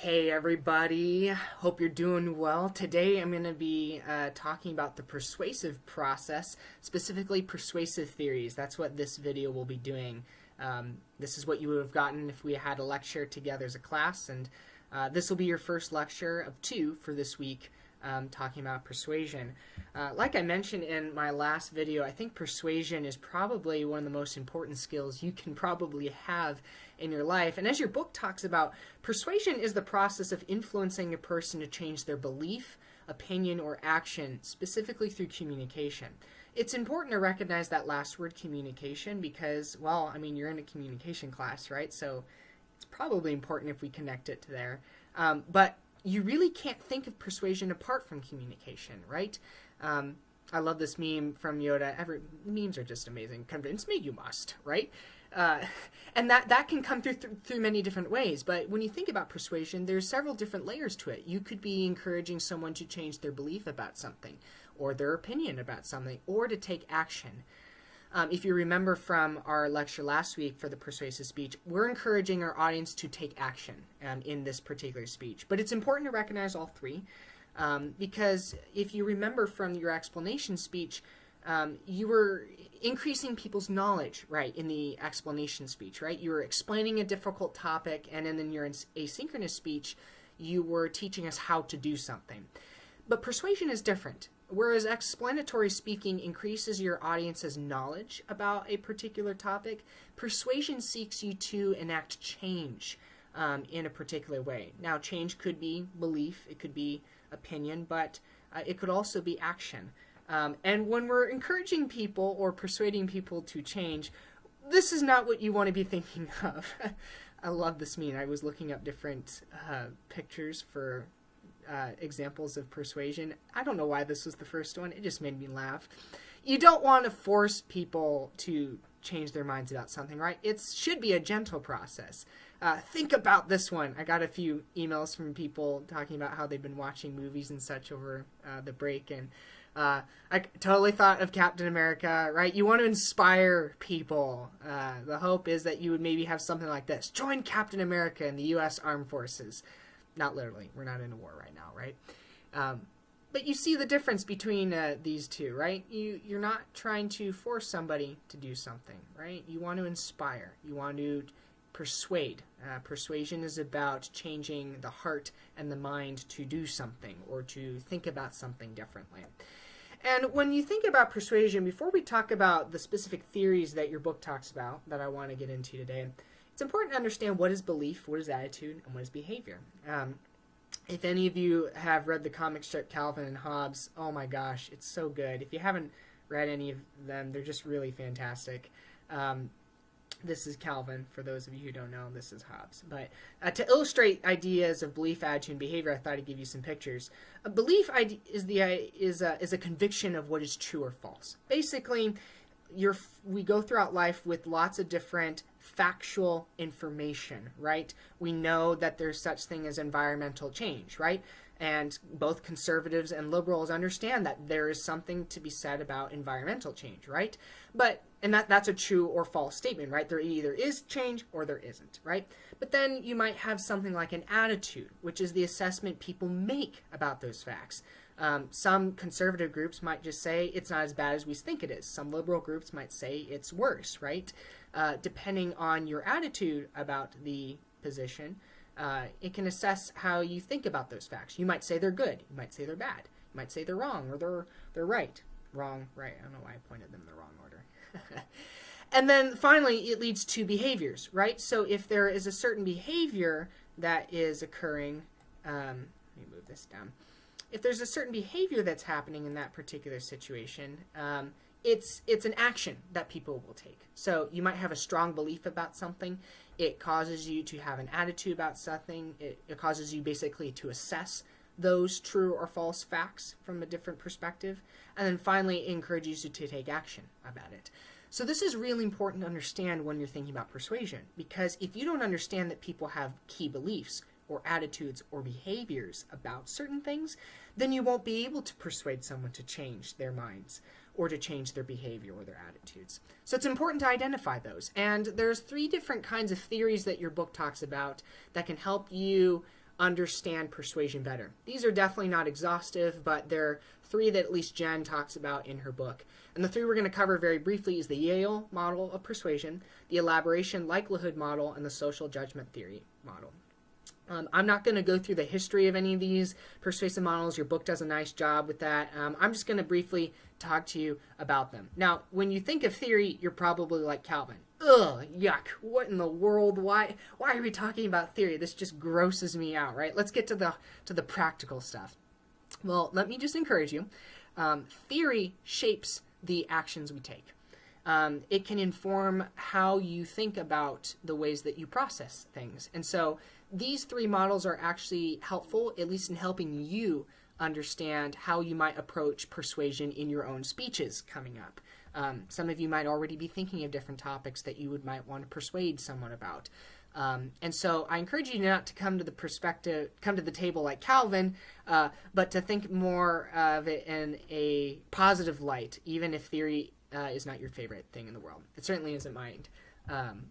Hey everybody, hope you're doing well. Today I'm going to be talking about the persuasive process, specifically persuasive theories. That's what this video will be doing. This is what you would have gotten if we had a lecture together as a class, and this will be your first lecture of 2 for this week, talking about persuasion. Like I mentioned in my last video, I think persuasion is probably one of the most important skills you can probably have in your life. And as your book talks about, persuasion is the process of influencing a person to change their belief, opinion, or action, specifically through communication. It's important to recognize that last word, communication, because, well, I mean, you're in a communication class, right? So it's probably important if we connect it to there. But you really can't think of persuasion apart from communication, right? I love this meme from Yoda. Memes are just amazing. Convince me you must, right? And that can come through many different ways. But when you think about persuasion, there's several different layers to it. You could be encouraging someone to change their belief about something, or their opinion about something, or to take action. If you remember from our lecture last week for the persuasive speech, we're encouraging our audience to take action in this particular speech. But it's important to recognize all three, because if you remember from your explanation speech, you were increasing people's knowledge, right, in the explanation speech, right? You were explaining a difficult topic, and then in your asynchronous speech, you were teaching us how to do something. But persuasion is different. Whereas explanatory speaking increases your audience's knowledge about a particular topic, persuasion seeks you to enact change in a particular way. Now, change could be belief, it could be opinion, but it could also be action. And when we're encouraging people or persuading people to change, this is not what you want to be thinking of. I love this meme. I was looking up different pictures for examples of persuasion. I don't know why this was the first one. It just made me laugh. You don't want to force people to change their minds about something, right? It should be a gentle process. Think about this one. I got a few emails from people talking about how they've been watching movies and such over the break, and I totally thought of Captain America, right? You want to inspire people. The hope is that you would maybe have something like this. Join Captain America in the U.S. Armed Forces. Not literally. We're not in a war right now, right? But you see the difference between these two, right? You're not trying to force somebody to do something, right? You want to inspire. You want to persuade. Persuasion is about changing the heart and the mind to do something or to think about something differently. And when you think about persuasion, before we talk about the specific theories that your book talks about that I want to get into today, it's important to understand what is belief, what is attitude, and what is behavior. If any of you have read the comic strip Calvin and Hobbes, oh my gosh, it's so good. If you haven't read any of them, they're just really fantastic. This is Calvin, for those of you who don't know, this is Hobbes. But to illustrate ideas of belief, attitude, and behavior, I thought I'd give you some pictures. A belief is a conviction of what is true or false. Basically, we go throughout life with lots of different factual information, right? We know that there's such thing as environmental change, right? And both conservatives and liberals understand that there is something to be said about environmental change, right? And that's a true or false statement, right? There either is change or there isn't, right? But then you might have something like an attitude, which is the assessment people make about those facts. Some conservative groups might just say it's not as bad as we think it is. Some liberal groups might say it's worse, right? Depending on your attitude about the position, it can assess how you think about those facts. You might say they're good. You might say they're bad. You might say they're wrong or they're right. Wrong, right. I don't know why I pointed them in the wrong order. And then finally, it leads to behaviors, right? So if there is a certain behavior that is occurring, let me move this down. If there's a certain behavior that's happening in that particular situation, it's an action that people will take. So you might have a strong belief about something. It causes you to have an attitude about something. It causes you basically to assess those true or false facts from a different perspective. And then finally, it encourages you to take action about it. So this is really important to understand when you're thinking about persuasion, because if you don't understand that people have key beliefs or attitudes or behaviors about certain things, then you won't be able to persuade someone to change their minds or to change their behavior or their attitudes. So it's important to identify those. And there's 3 different kinds of theories that your book talks about that can help you understand persuasion better. These are definitely not exhaustive, but they're 3 that at least Jen talks about in her book. And the 3 we're going to cover very briefly is the Yale Model of Persuasion, the Elaboration Likelihood Model, and the Social Judgement Theory model. I'm not going to go through the history of any of these persuasive models. Your book does a nice job with that. I'm just going to briefly talk to you about them. Now, when you think of theory, you're probably like Calvin. Ugh, yuck, what in the world? Why are we talking about theory? This just grosses me out, right? Let's get to the practical stuff. Well, let me just encourage you. Theory shapes the actions we take. It can inform how you think about the ways that you process things. And so these 3 models are actually helpful, at least in helping you understand how you might approach persuasion in your own speeches coming up. Some of you might already be thinking of different topics that you might want to persuade someone about. And so I encourage you not to come to the table like Calvin, but to think more of it in a positive light, even if theory is not your favorite thing in the world. It certainly isn't mine,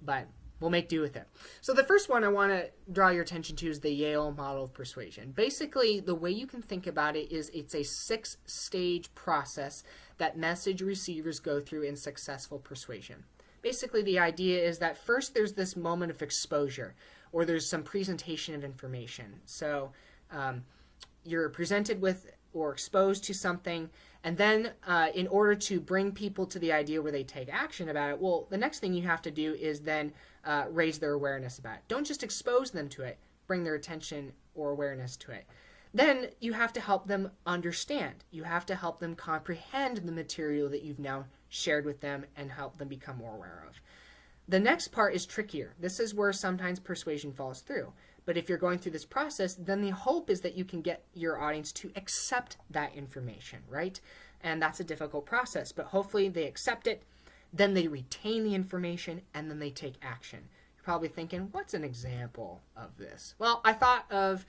but we'll make do with it. So the first one I want to draw your attention to is the Yale Model of Persuasion. Basically, the way you can think about it is it's a 6-stage process that message receivers go through in successful persuasion. Basically, the idea is that first there's this moment of exposure, or there's some presentation of information. So you're presented with or exposed to something, and then in order to bring people to the idea where they take action about it, well, the next thing you have to do is then raise their awareness about it. Don't just expose them to it, bring their attention or awareness to it. Then you have to help them understand. You have to help them comprehend the material that you've now shared with them and help them become more aware of. The next part is trickier. This is where sometimes persuasion falls through. But if you're going through this process, then the hope is that you can get your audience to accept that information, right? And that's a difficult process, but hopefully they accept it, then they retain the information, and then they take action. You're probably thinking, what's an example of this? Well, I thought of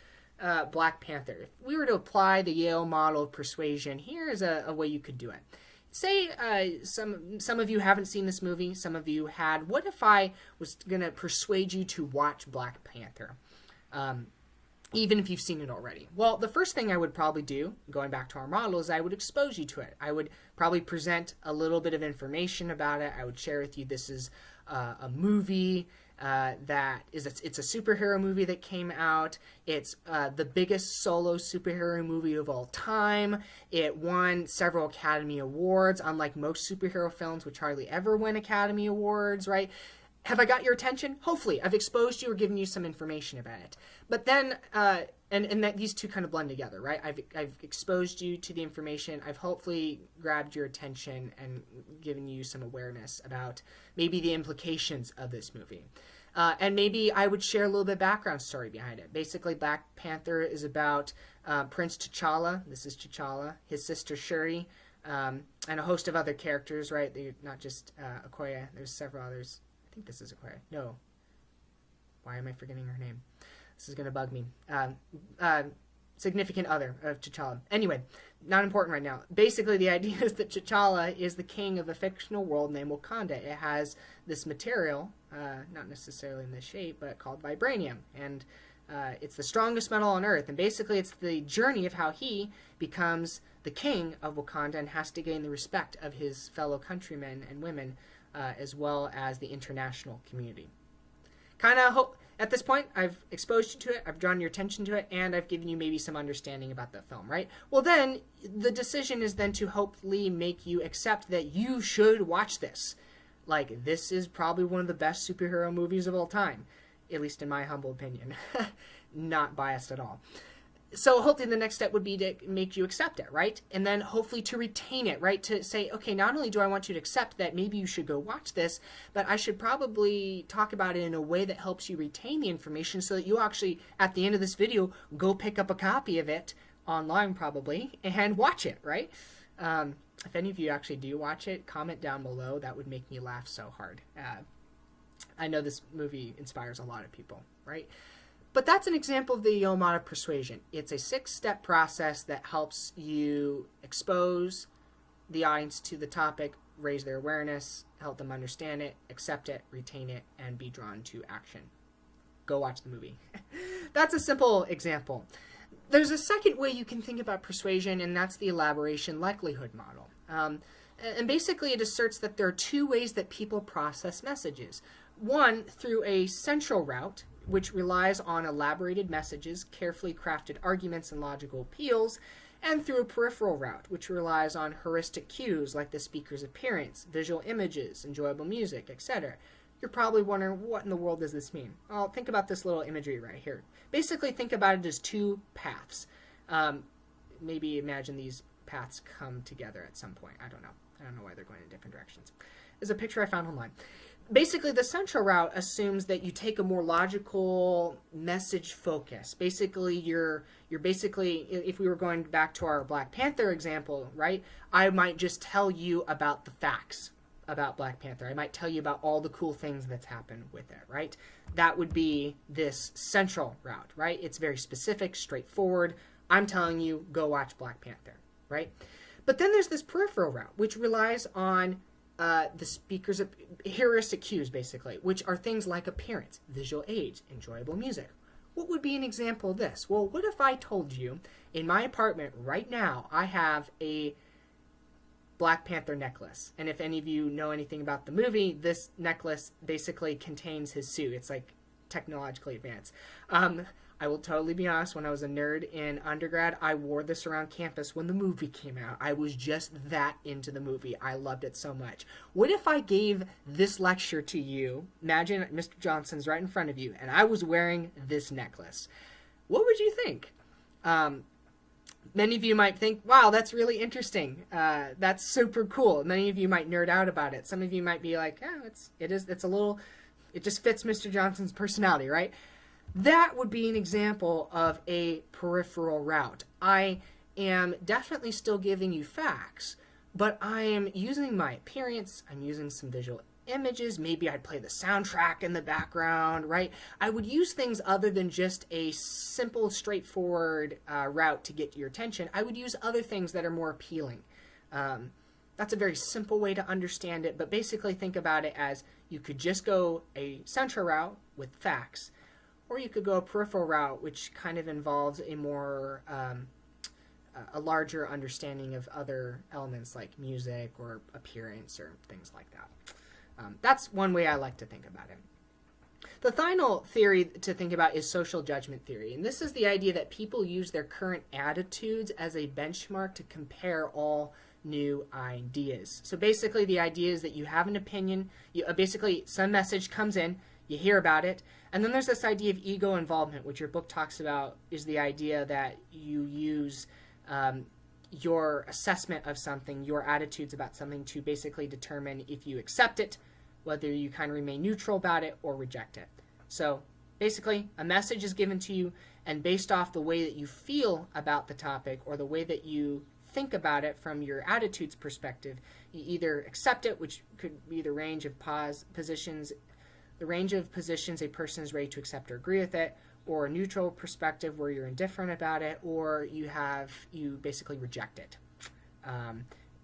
Black Panther. If we were to apply the Yale Model of Persuasion, here's a way you could do it. Say some of you haven't seen this movie, some of you had. What if I was going to persuade you to watch Black Panther? Even if you've seen it already. Well, the first thing I would probably do, going back to our model, is I would expose you to it. I would probably present a little bit of information about it. I would share with you this is a movie it's a superhero movie that came out. It's the biggest solo superhero movie of all time. It won several Academy Awards, unlike most superhero films, which hardly ever win Academy Awards, right? Have I got your attention? Hopefully, I've exposed you or given you some information about it. But then, and that these two kind of blend together, right? I've exposed you to the information. I've hopefully grabbed your attention and given you some awareness about maybe the implications of this movie. And maybe I would share a little bit of background story behind it. Basically, Black Panther is about Prince T'Challa. This is T'Challa, his sister Shuri, and a host of other characters, right? They're not just Okoye. There's several others. I think this is Okoye. No. Why am I forgetting her name? This is going to bug me. Significant other of T'Challa. Anyway, not important right now. Basically, the idea is that T'Challa is the king of a fictional world named Wakanda. It has this material, not necessarily in this shape, but called vibranium. And it's the strongest metal on Earth. And basically, it's the journey of how he becomes the king of Wakanda and has to gain the respect of his fellow countrymen and women, as well as the international community. Kind of hope at this point I've exposed you to it, I've drawn your attention to it, and I've given you maybe some understanding about the film, right? Well, then the decision is then to hopefully make you accept that you should watch this. Like, this is probably one of the best superhero movies of all time, at least in my humble opinion. Not biased at all. So hopefully the next step would be to make you accept it, right? And then hopefully to retain it, right? To say, okay, not only do I want you to accept that maybe you should go watch this, but I should probably talk about it in a way that helps you retain the information so that you actually, at the end of this video, go pick up a copy of it, online probably, and watch it, right? If any of you actually do watch it, comment down below. That would make me laugh so hard. I know this movie inspires a lot of people, right? But that's an example of the Yale Model of Persuasion. It's a 6-step process that helps you expose the audience to the topic, raise their awareness, help them understand it, accept it, retain it, and be drawn to action. go watch the movie. That's a simple example. There's a second way you can think about persuasion, and that's the Elaboration Likelihood Model. And basically it asserts that there are two ways that people process messages. One, through a central route, which relies on elaborated messages, carefully crafted arguments, and logical appeals, and through a peripheral route, which relies on heuristic cues like the speaker's appearance, visual images, enjoyable music, etc. You're probably wondering, what in the world does this mean? Well, think about this little imagery right here. Basically, think about it as two paths. Maybe imagine these paths come together at some point. I don't know. I don't know why they're going in different directions. There's a picture I found online. Basically, the central route assumes that you take a more logical message focus. Basically, you're basically, if we were going back to our Black Panther example, right, I might just tell you about the facts about Black Panther. I might tell you about all the cool things that's happened with it, right? That would be this central route, right? It's very specific, straightforward. I'm telling you, go watch Black Panther, right? But then there's this peripheral route, which relies on the speaker's heuristic cues, basically, which are things like appearance, visual aids, enjoyable music. What would be an example of this? Well, what if I told you, in my apartment right now, I have a Black Panther necklace. And if any of you know anything about the movie, this necklace basically contains his suit. It's like technologically advanced. I will totally be honest, when I was a nerd in undergrad, I wore this around campus when the movie came out. I was just that into the movie. I loved it so much. What if I gave this lecture to you? Imagine Mr. Johnson's right in front of you, and I was wearing this necklace. What would you think? Many of you might think, wow, that's really interesting. That's super cool. Many of you might nerd out about it. Some of you might be like, oh, it just fits Mr. Johnson's personality, right? That would be an example of a peripheral route. I am definitely still giving you facts, but I am using my appearance, I'm using some visual images, maybe I'd play the soundtrack in the background, right? I would use things other than just a simple, straightforward route to get your attention. I would use other things that are more appealing. That's a very simple way to understand it, but basically think about it as you could just go a central route with facts, or you could go a peripheral route, which kind of involves a more, a larger understanding of other elements like music or appearance or things like that. That's one way I like to think about it. The final theory to think about is social judgment theory. And this is the idea that people use their current attitudes as a benchmark to compare all new ideas. So basically the idea is that you have an opinion, basically some message comes in, you hear about it, and then there's this idea of ego involvement, which your book talks about, is the idea that you use your assessment of something, your attitudes about something, to basically determine if you accept it, whether you kind of remain neutral about it or reject it. So basically a message is given to you, and based off the way that you feel about the topic or the way that you think about it from your attitudes perspective, you either accept it, which could be the range of positions a person is ready to accept or agree with it, or a neutral perspective where you're indifferent about it, or you basically reject it.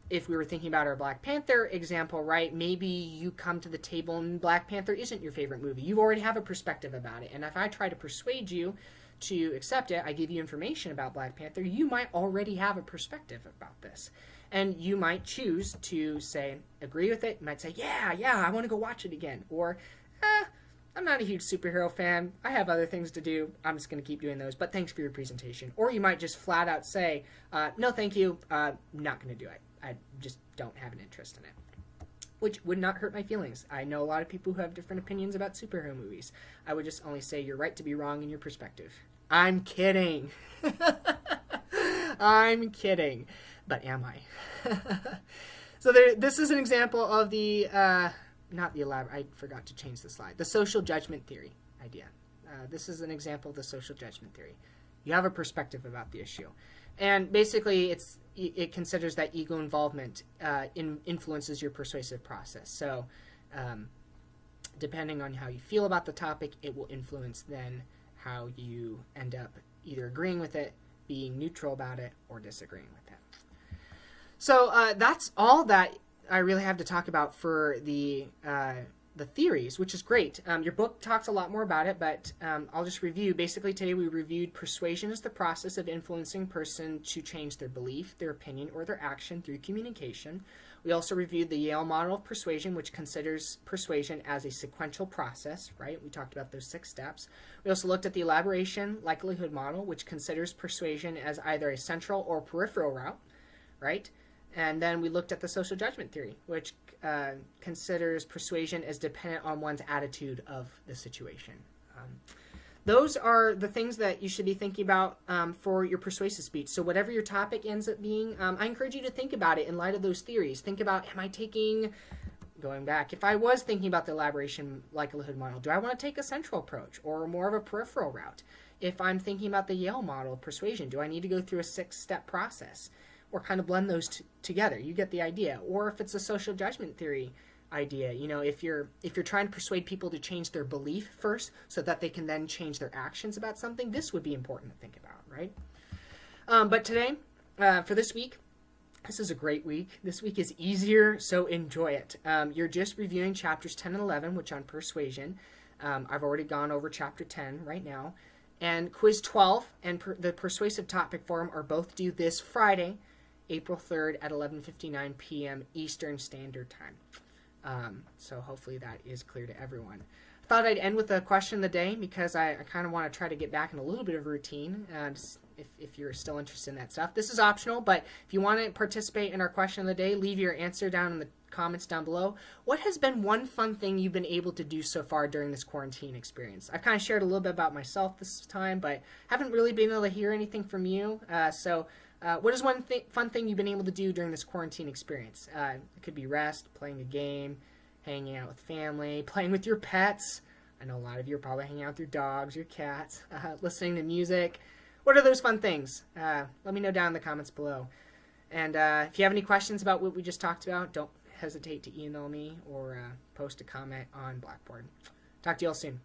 If we were thinking about our Black Panther example, right, maybe you come to the table and Black Panther isn't your favorite movie. You already have a perspective about it, and if I try to persuade you to accept it, I give you information about Black Panther, you might already have a perspective about this. And you might choose to say, agree with it. You might say, yeah, I want to go watch it again. Or, I'm not a huge superhero fan. I have other things to do. I'm just going to keep doing those. But thanks for your presentation. Or you might just flat out say, no, thank you. Not going to do it. I just don't have an interest in it. Which would not hurt my feelings. I know a lot of people who have different opinions about superhero movies. I would just only say you're right to be wrong in your perspective. I'm kidding. I'm kidding. But am I? So this is an example of the... I forgot to change the slide. The social judgment theory idea. This is an example of the social judgment theory. You have a perspective about the issue. And basically, it considers that ego involvement influences your persuasive process. So depending on how you feel about the topic, it will influence then how you end up either agreeing with it, being neutral about it, or disagreeing with it. So that's all that I really have to talk about for the the theories, which is great. Your book talks a lot more about it, but I'll just review. Basically, today we reviewed persuasion as the process of influencing a person to change their belief, their opinion, or their action through communication. We also reviewed the Yale Model of Persuasion, which considers persuasion as a sequential process, right? We talked about those 6 steps. We also looked at the Elaboration Likelihood Model, which considers persuasion as either a central or peripheral route, right? And then we looked at the Social Judgment Theory, which considers persuasion as dependent on one's attitude of the situation. Those are the things that you should be thinking about for your persuasive speech. So whatever your topic ends up being, I encourage you to think about it in light of those theories. Think about, am I taking, going back, if I was thinking about the Elaboration Likelihood Model, do I want to take a central approach or more of a peripheral route? If I'm thinking about the Yale Model of Persuasion, do I need to go through a 6-step process? Or kind of blend those together. You get the idea. Or if it's a social judgment theory idea, you know, if you're trying to persuade people to change their belief first so that they can then change their actions about something, this would be important to think about, right? But today, for this week, this is a great week. This week is easier, so enjoy it. You're just reviewing chapters 10 and 11, which on persuasion. I've already gone over chapter 10 right now. And quiz 12 and the persuasive topic forum are both due this Friday, April 3rd at 11:59 p.m. Eastern Standard Time. So hopefully that is clear to everyone. I thought I'd end with a question of the day because I kind of want to try to get back in a little bit of routine if you're still interested in that stuff. This is optional, but if you want to participate in our question of the day, leave your answer down in the comments down below. What has been one fun thing you've been able to do so far during this quarantine experience? I've kind of shared a little bit about myself this time, but haven't really been able to hear anything from you. What is one fun thing you've been able to do during this quarantine experience? It could be rest, playing a game, hanging out with family, playing with your pets. I know a lot of you are probably hanging out with your dogs, your cats, listening to music. What are those fun things? Let me know down in the comments below. And if you have any questions about what we just talked about, don't hesitate to email me or post a comment on Blackboard. Talk to you all soon.